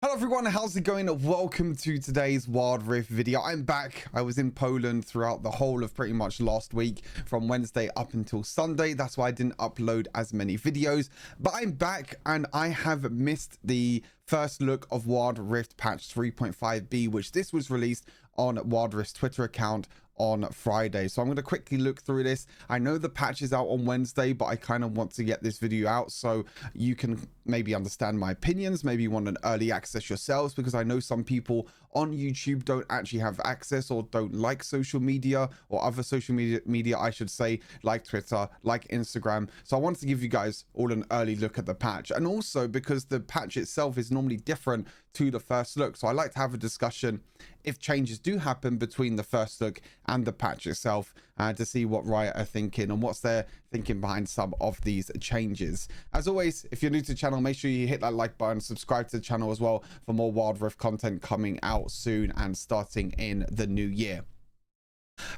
Hello everyone, how's it going? Welcome to today's Wild Rift video. I'm back. I was in Poland throughout the whole of pretty much last week from Wednesday up until Sunday. That's why I didn't upload as many videos, but I'm back and I have missed the first look of Wild Rift patch 3.5b, which this was released on Wild Rift's Twitter account on Friday. So I'm going to quickly look through this. I know the patch is out on Wednesday, but I kind of want to get this video out so you can maybe understand my opinions. Maybe you want an early access yourselves, because I know some people on YouTube don't actually have access or don't like social media, or other social media I should say, like Twitter, like Instagram. So I wanted to give you guys all an early look at the patch, and also because the patch itself is normally different to the first look, so I like to have a discussion if changes do happen between the first look and the patch itself, to see what Riot are thinking and what's their thinking behind some of these changes. As always, if you're new to the channel, make sure you hit that like button, subscribe to the channel as well for more Wild Rift content coming out soon and starting in the new year.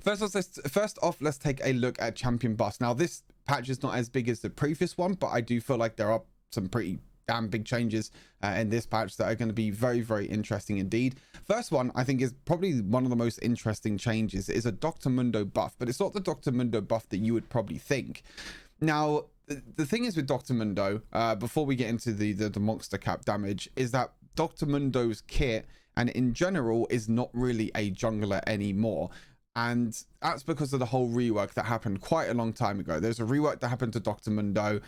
First off, let's take a look at champion buffs. Now, this patch is not as big as the previous one, but I do feel like there are some pretty damn big changes in this patch that are going to be very, very interesting indeed. First one, I think, is probably one of the most interesting changes, is a Dr. Mundo buff, but it's not the Dr. Mundo buff that you would probably think. Now, the thing is with Dr. Mundo, before we get into the monster cap damage, is that Dr. Mundo's kit and in general is not really a jungler anymore. And that's because of the whole rework that happened quite a long time ago. There's a rework that happened to Dr. Mundo.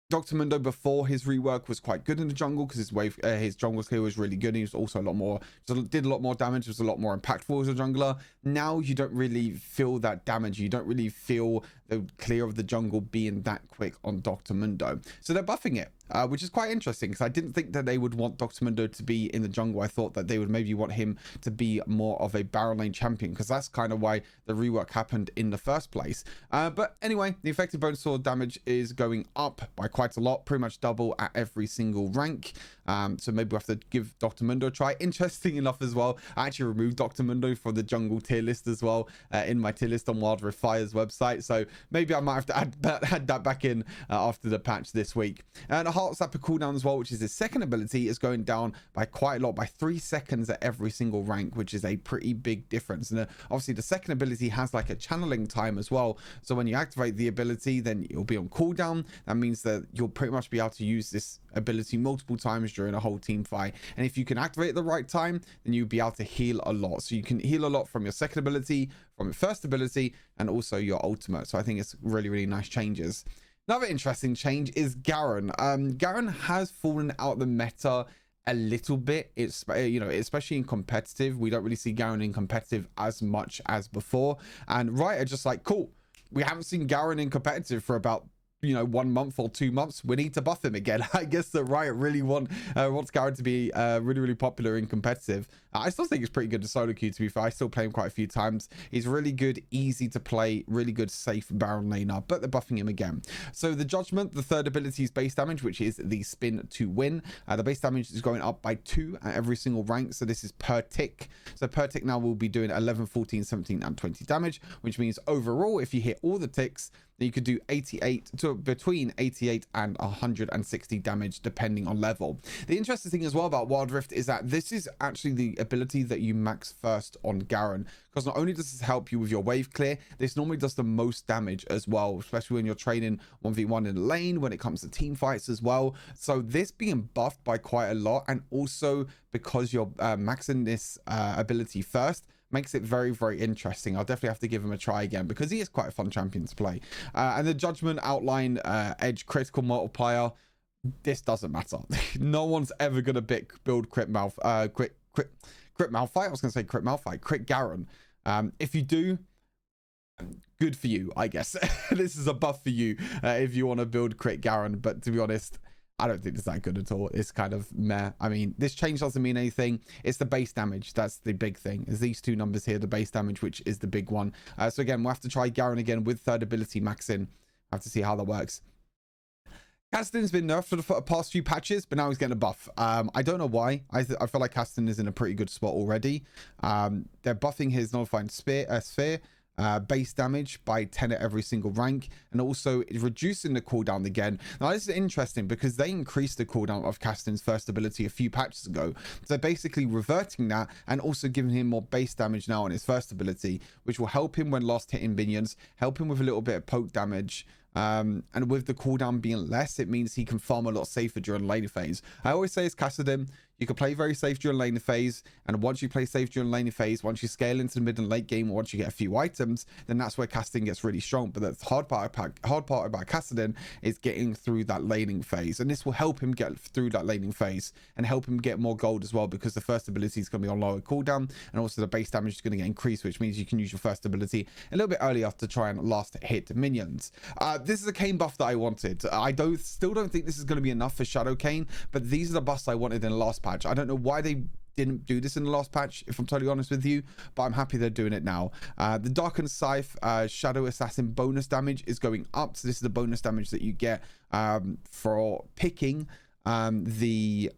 Dr. Mundo before his rework was quite good in the jungle because his jungle clear was really good. He was also a lot more, did a lot more damage, was a lot more impactful as a jungler. Now you don't really feel that damage. You don't really feel the clear of the jungle being that quick on Dr. Mundo. So they're buffing it, which is quite interesting, because I didn't think that they would want Dr. Mundo to be in the jungle. I thought that they would maybe want him to be more of a barrel lane champion, because that's kind of why the rework happened in the first place. But anyway, the effective bonus sword damage is going up by quite a lot, pretty much double at every single rank. So maybe we'll have to give Dr. Mundo a try. Interesting enough as well, I actually removed Dr. Mundo from the jungle tier list as well, in my tier list on Wild Rift Fire's website. So maybe I might have to add that back in after the patch this week. And a heart slapper cooldown as well, which is his second ability, is going down by quite a lot, by 3 seconds at every single rank, which is a pretty big difference. And obviously the second ability has like a channeling time as well. So when you activate the ability, then you'll be on cooldown. That means that you'll pretty much be able to use this ability multiple times during a whole team fight. And if you can activate at the right time, then you'll be able to heal a lot. So you can heal a lot from your second ability, from your first ability, and also your ultimate. So I think it's really, really nice changes. Another interesting change is Garen. Garen has fallen out the meta a little bit. It's, you know, especially in competitive, we don't really see Garen in competitive as much as before. And Riot are just like, cool, we haven't seen Garen in competitive for about 1 month or 2 months. We need to buff him again. I guess that Riot really wants Garen to be really, really popular in competitive. I still think it's pretty good to solo queue, to be fair. I still play him quite a few times. He's really good, easy to play, really good, safe barrel laner, but they're buffing him again. So the Judgment, the third ability, is base damage, which is the spin to win. The base damage is going up by 2 at every single rank. So this is per tick. So per tick now we'll be doing 11, 14, 17, and 20 damage, which means overall, if you hit all the ticks, you could do 88 to between 88 and 160 damage depending on level. The interesting thing as well about Wild Rift is that this is actually the ability that you max first on Garen, because not only does this help you with your wave clear, this normally does the most damage as well, especially when you're training 1v1 in the lane, when it comes to team fights as well. So this being buffed by quite a lot, and also because you're maxing this ability first, makes it very, very interesting. I'll definitely have to give him a try again, because he is quite a fun champion to play. And the Judgment outline edge critical multiplier, this doesn't matter. No one's ever gonna build crit Malphite. I was gonna say crit Malphite, crit Garen. If you do, good for you, I guess. This is a buff for you if you want to build crit Garen, but to be honest, I don't think it's that good at all. It's kind of meh. I mean, this change doesn't mean anything. It's the base damage. That's the big thing. Is these two numbers here, the base damage, which is the big one. So again, we'll have to try Garen again with third ability maxing. I have to see how that works. Kassadin's been nerfed for the past few patches, but now he's getting a buff. I don't know why. I feel like Kassadin is in a pretty good spot already. They're buffing his nullifying sphere. base damage by 10 at every single rank, and also reducing the cooldown again. Now this is interesting because they increased the cooldown of Kassadin's first ability a few patches ago, so basically reverting that and also giving him more base damage now on his first ability, which will help him when last hitting minions, help him with a little bit of poke damage. And with the cooldown being less, it means he can farm a lot safer during laning phase. I always say it's Kassadin, you can play very safe during laning phase, and once you play safe during laning phase, once you scale into the mid and late game, once you get a few items, then that's where Kassadin gets really strong. But the hard part about Kassadin is getting through that laning phase, and this will help him get through that laning phase and help him get more gold as well, because the first ability is going to be on lower cooldown, and also the base damage is going to get increased, which means you can use your first ability a little bit earlier to try and last hit minions. This is a Kayn buff that I wanted. I still don't think this is going to be enough for Shadow Kayn, but these are the buffs I wanted in the last patch. I don't know why they didn't do this in the last patch, if I'm totally honest with you, but I'm happy they're doing it now. The Darkened Scythe Shadow Assassin bonus damage is going up, so this is the bonus damage that you get for picking the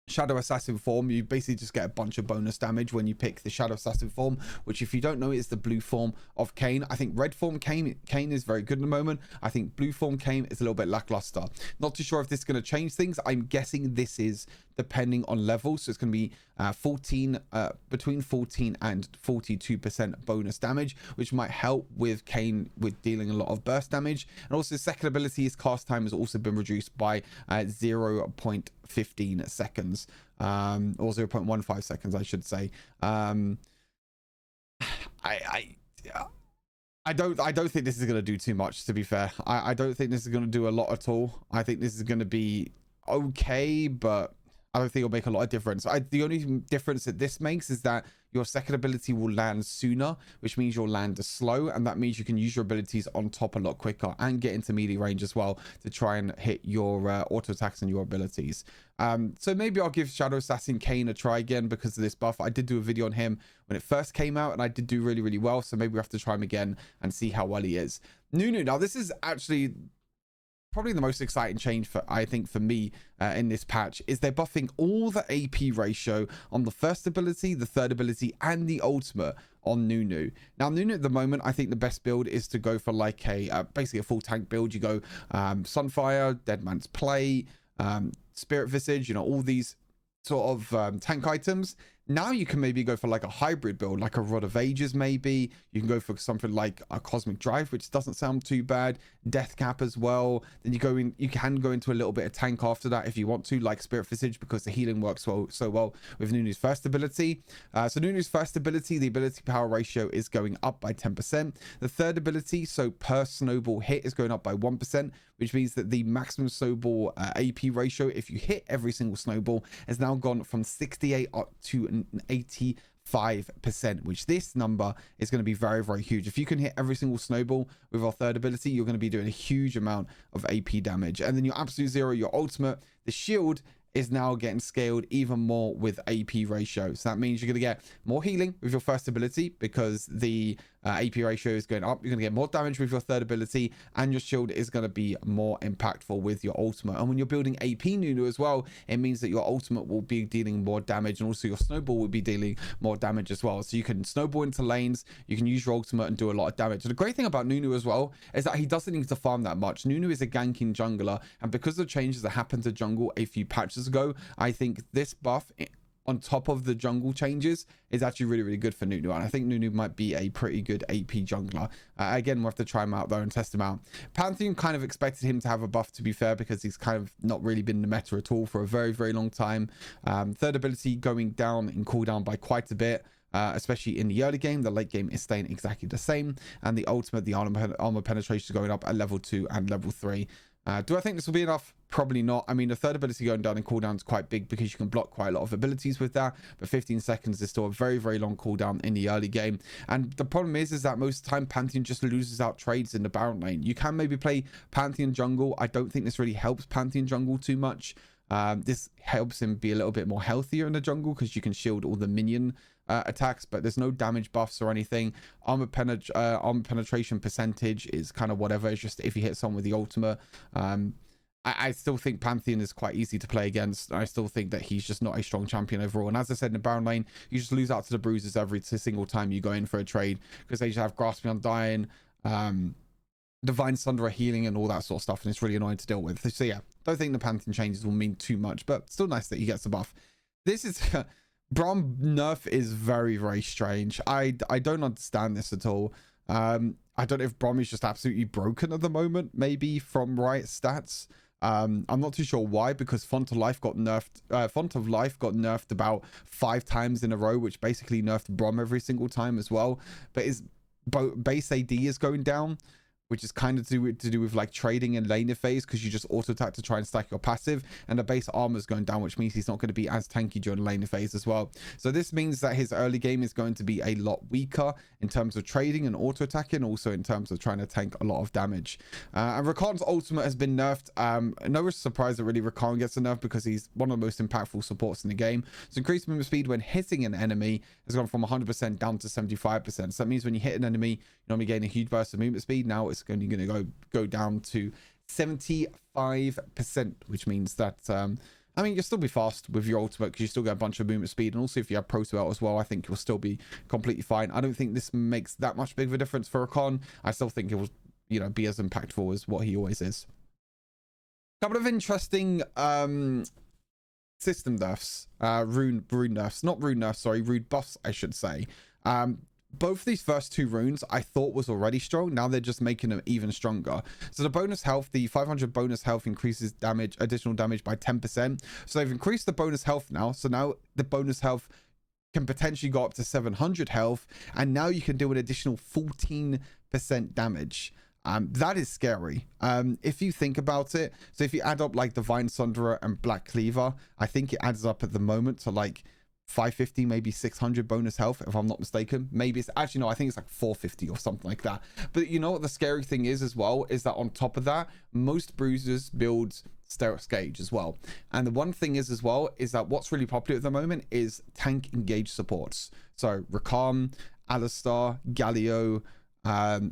Shadow Assassin form. You basically just get a bunch of bonus damage when you pick the Shadow Assassin form, which, if you don't know, is the blue form of Kayn. I think red form Kayn is very good at the moment. I think blue form Kayn is a little bit lackluster. Not too sure if this is going to change things. I'm guessing this is depending on level, so it's going to be between 14 and 42% bonus damage, which might help with Kayn with dealing a lot of burst damage. And also second ability, his cast time has also been reduced by 0.15 seconds, or 0.15 seconds I should say. I don't think this is going to do too much, to be fair. I don't think this is going to do a lot at all. I think this is going to be okay, but I don't think it'll make a lot of difference. The only difference that this makes is that your second ability will land sooner, which means your land is slow, and that means you can use your abilities on top a lot quicker and get into melee range as well to try and hit your auto attacks and your abilities. So maybe I'll give Shadow Assassin Kayn a try again because of this buff. I did do a video on him when it first came out, and I did do really, really well, so maybe we have to try him again and see how well he is. Nunu, now this is actually probably the most exciting change for, I think, for me in this patch, is they're buffing all the AP ratio on the first ability, the third ability, and the ultimate on Nunu. Now Nunu at the moment, I think the best build is to go for like a basically a full tank build. You go Sunfire, Dead Man's Play, Spirit Visage, you know, all these sort of tank items. Now you can maybe go for like a hybrid build, like a Rod of Ages maybe. You can go for something like a Cosmic Drive, which doesn't sound too bad. Death Cap as well. Then you can go into a little bit of tank after that if you want to, like Spirit Visage, because the healing works so well with Nunu's first ability. So Nunu's first ability, the ability power ratio is going up by 10%. The third ability, so per snowball hit, is going up by 1%, which means that the maximum snowball AP ratio, if you hit every single snowball, has now gone from 68 up to 85%, which this number is going to be very, very huge. If you can hit every single snowball with our third ability, you're going to be doing a huge amount of AP damage. And then your absolute zero, your ultimate, the shield is now getting scaled even more with AP ratio. So that means you're going to get more healing with your first ability because the AP ratio is going up. You're going to get more damage with your third ability, and your shield is going to be more impactful with your ultimate. And when you're building AP Nunu as well, it means that your ultimate will be dealing more damage, and also your snowball will be dealing more damage as well. So you can snowball into lanes, you can use your ultimate and do a lot of damage. And the great thing about Nunu as well is that he doesn't need to farm that much. Nunu is a ganking jungler, and because of the changes that happened to jungle a few patches ago, I think this buff on top of the jungle changes is actually really, really good for Nunu, and I think Nunu might be a pretty good AP jungler. Again, we'll have to try him out though and test him out. Pantheon kind of expected him to have a buff, to be fair, because he's kind of not really been in the meta at all for a very, very long time. Third ability going down in cooldown by quite a bit, especially in the early game. The late game is staying exactly the same, and the ultimate, the armor penetration, is going up at level 2 and level 3. Do I think this will be enough? Probably not. I mean, the third ability going down in cooldown is quite big because you can block quite a lot of abilities with that, but 15 seconds is still a very, very long cooldown in the early game. And the problem is that most of the time Pantheon just loses out trades in the Baron lane. You can maybe play Pantheon jungle. I don't think this really helps Pantheon jungle too much. This helps him be a little bit more healthier in the jungle because you can shield all the minion attacks, but there's no damage buffs or anything. Armor penetration percentage is kind of whatever. It's just if you hit someone with the ultimate. I still think Pantheon is quite easy to play against. I still think that he's just not a strong champion overall. And as I said, in the Baron lane, you just lose out to the bruises every single time you go in for a trade, because they just have Grasping Undying, Divine Sunderer healing and all that sort of stuff, and it's really annoying to deal with. So yeah, don't think the Pantheon changes will mean too much, but still nice that he gets the buff. This is Braum nerf is very, very strange. I don't understand this at all. I don't know if Braum is just absolutely broken at the moment, maybe from Riot stats. I'm not too sure why, because Font of Life got nerfed. Font of Life got nerfed about 5 times in a row, which basically nerfed Braum every single time as well. But his base AD is going down, which is kind of to do with like trading and laner phase, because you just auto attack to try and stack your passive, and the base armor is going down, which means he's not going to be as tanky during laner phase as well. So this means that his early game is going to be a lot weaker in terms of trading and auto attacking, also in terms of trying to tank a lot of damage. And Rakan's ultimate has been nerfed. No surprise that really Rakan gets a nerf, because he's one of the most impactful supports in the game. So increased movement speed when hitting an enemy has gone from 100% down to 75%. So that means when you hit an enemy, you normally gain a huge burst of movement speed. Now it's only going to go down to 75%, which means that I mean, you'll still be fast with your ultimate, because you still get a bunch of movement speed, and also if you have Pro out as well, I think you'll still be completely fine. I don't think this makes that much big of a difference for Rakan. I still think it will, you know, be as impactful as what he always is. Couple of interesting system nerfs, rune nerfs, not rune nerfs, sorry, rune buffs, I should say. Both of these first 2 runes I thought was already strong. Now they're just making them even stronger. So the bonus health, the 500 bonus health increases damage, additional damage by 10%. So they've increased the bonus health now. So now the bonus health can potentially go up to 700 health. And now you can do an additional 14% damage. That is scary. If you think about it, so if you add up like Divine Sunderer and Black Cleaver, I think it adds up at the moment to like 550, maybe 600 bonus health, if I'm not mistaken. Maybe it's actually, no, I think it's like 450 or something like that. But you know what the scary thing is as well, is that on top of that, most bruisers build Steros Gauge as well. And the one thing is as well, is that what's really popular at the moment is tank engage supports. So Rakan, Alistar, Galio,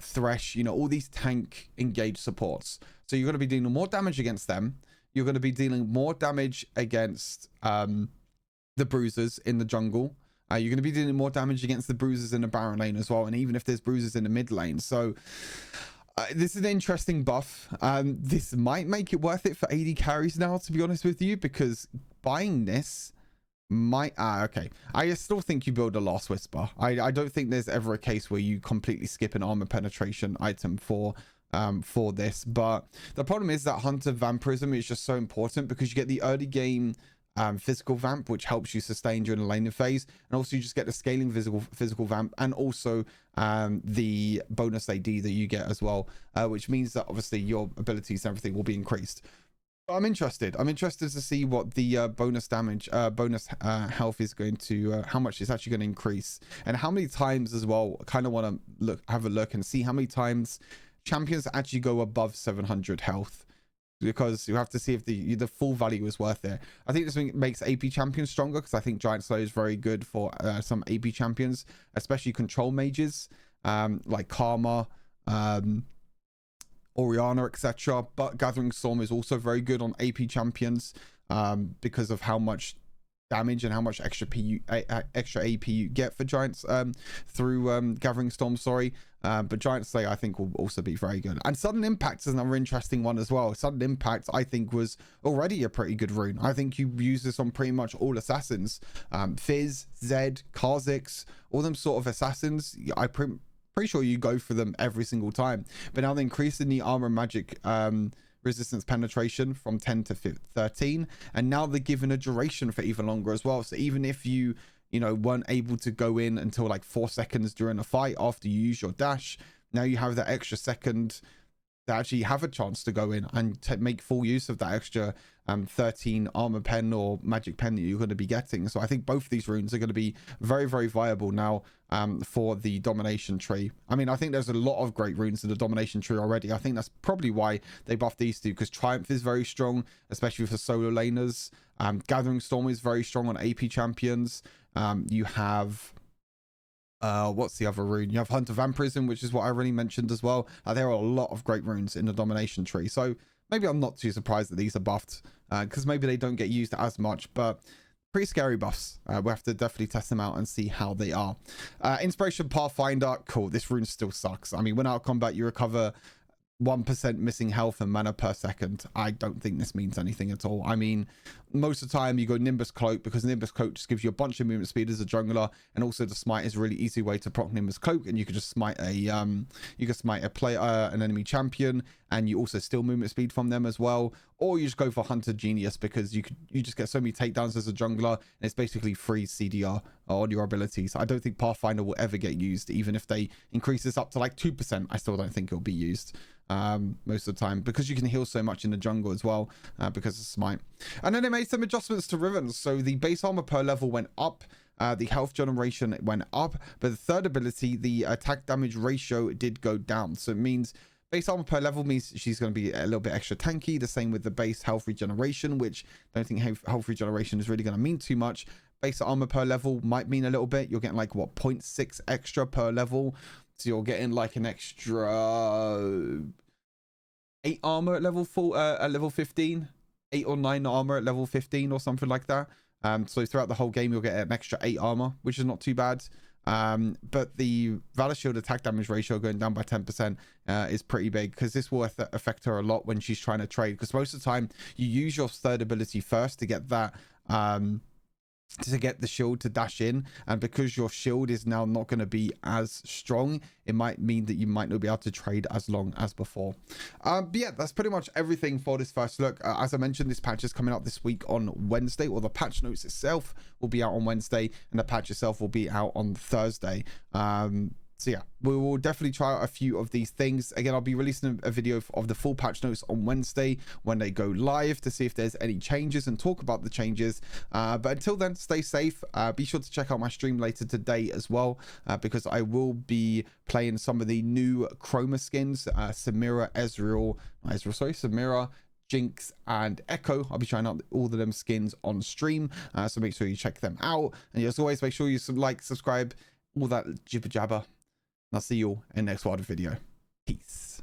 Thresh, you know, all these tank engage supports. So you're going to be dealing more damage against them. You're going to be dealing more damage against the bruisers in the jungle. You're going to be dealing more damage against the bruisers in the Baron lane as well, and even if there's bruisers in the mid lane. So this is an interesting buff. This might make it worth it for AD carries now, to be honest with you, because buying this might okay, I still think you build a Last Whisper. I don't think there's ever a case where you completely skip an armor penetration item for this. But the problem is that Hunter Vampirism is just so important, because you get the early game physical vamp, which helps you sustain during the laning phase, and also you just get the scaling physical vamp, and also the bonus AD that you get as well, which means that obviously your abilities and everything will be increased. But I'm interested to see what the bonus damage, health is going to, how much it's actually going to increase, and how many times as well. I kind of want to have a look and see how many times champions actually go above 700 health, because you have to see if the full value is worth it. I think this makes AP champions stronger, because I think Giant Slayer is very good for some AP champions, especially control mages like Karma, Orianna, etc. But Gathering Storm is also very good on AP champions because of how much damage and how much extra AP you get for Giants through Gathering Storm, sorry. But Giant Slayer I think will also be very good. And Sudden Impact is another interesting one as well. Sudden Impact I think was already a pretty good rune. I think you use this on pretty much all assassins. Fizz, Zed, Kha'Zix, all them sort of assassins, pretty sure you go for them every single time. But now they're increasing the armor magic resistance penetration from 10 to 13, and now they're given a duration for even longer as well. So even if you weren't able to go in until like 4 seconds during a fight after you use your dash, now you have that extra second to actually have a chance to go in and make full use of that extra 13 armor pen or magic pen that you're going to be getting. So I think both of these runes are going to be very, very viable now for the domination tree. I mean, I think there's a lot of great runes in the domination tree already. I think that's probably why they buffed these two, because Triumph is very strong, especially for solo laners. Gathering Storm is very strong on AP champions. You have what's the other rune? You have Hunter Vampirism, which is what I already mentioned as well. There are a lot of great runes in the domination tree. So maybe I'm not too surprised that these are buffed, because maybe they don't get used as much, but pretty scary buffs. We'll have to definitely test them out and see how they are. Inspiration Pathfinder, cool. This rune still sucks. I mean, when out of combat, you recover 1% missing health and mana per second. I don't think this means anything at all. I mean, most of the time you go Nimbus Cloak, because Nimbus Cloak just gives you a bunch of movement speed as a jungler, and also the smite is a really easy way to proc Nimbus Cloak, and you can just smite a an enemy champion, and you also steal movement speed from them as well. Or you just go for Hunter Genius, because you just get so many takedowns as a jungler, and it's basically free CDR on your abilities. I don't think Pathfinder will ever get used. Even if they increase this up to like 2%, I still don't think it'll be used most of the time, because you can heal so much in the jungle as well, because of smite. And then they made some adjustments to Riven. So the base armor per level went up, the health generation went up, but the third ability, the attack damage ratio, did go down. So it means base armor per level means she's going to be a little bit extra tanky. The same with the base health regeneration, which I don't think health regeneration is really going to mean too much. Base armor per level might mean a little bit. You're getting like, what, 0.6 extra per level. So you're getting like an extra 8 armor at level 15, 8 or 9 armor at level 15 or something like that. So throughout the whole game, you'll get an extra 8 armor, which is not too bad. But the Valor Shield attack damage ratio going down by 10% is pretty big, because this will affect her a lot when she's trying to trade, because most of the time you use your third ability first to get that to get the shield to dash in, and because your shield is now not going to be as strong, it might mean that you might not be able to trade as long as before. But yeah, that's pretty much everything for this first look. As I mentioned, this patch is coming out this week on Wednesday, or the patch notes itself will be out on Wednesday, and the patch itself will be out on Thursday. So yeah, we will definitely try out a few of these things. Again, I'll be releasing a video of the full patch notes on Wednesday when they go live, to see if there's any changes and talk about the changes. But until then, stay safe. Be sure to check out my stream later today as well, because I will be playing some of the new Chroma skins, Samira, Samira, Jinx, and Echo. I'll be trying out all of them skins on stream, so make sure you check them out. And as always, make sure you like, subscribe, all that jibber jabber. And I'll see you all in the next video. Peace.